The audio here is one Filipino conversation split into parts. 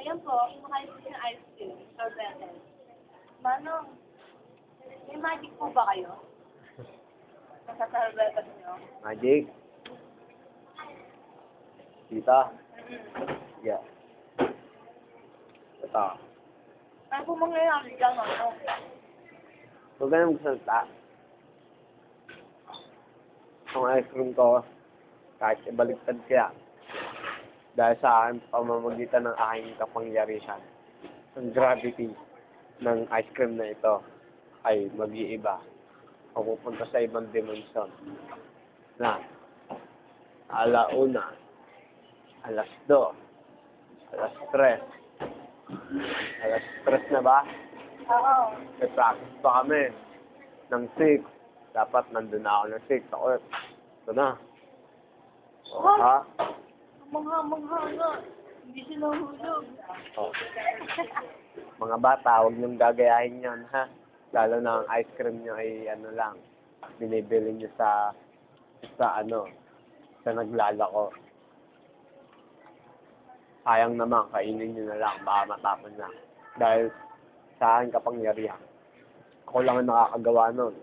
Ayan po, kumakain po ng ice cream. Sorbetes. Manong, may magic po ba kayo? Nasa sorbetes nyo? Magic. Dito. Yeah. Ito. Ano po mangyayari dyan, ano? Huwag ka na magsalita. Ang ice cream ko, kahit ibaliktad kaya, dahil sa akin, pamamagitan ng aking kapangyarihan, ang gravity ng ice cream na ito ay mag-iiba. Pupunta sa ibang dimensyon. Na, alauna, alas 2, alas 3, alas 3 na ba? Oo. May practice pa kami ng 6. Dapat nandun na ako ng 6. Ako, ito na. O, ha? Mangha nga. Hindi sila hulog. O. Mga bata, huwag niyong gagayahin yan, ha? Lalo na ang ice cream niyo ay ano lang, binibili niyo sa naglalako. Sayang naman, kainin niyo na lang, baka matapon na. Dahil sa aking kapangyarihan, ako lang ang nakakagawa nun.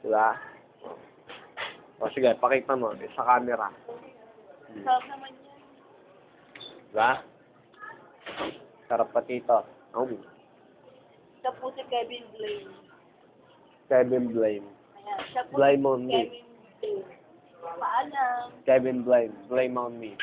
Diba? O sige, pakita mo sa camera. Sarap naman yan. Diba? Sarap pati ito. Siya po si Kevin Blaine. Kevin Blame. Ayan. Siya po Blame on si me. Kevin Blaine. Paalam. Kevin Blame. Blame on me.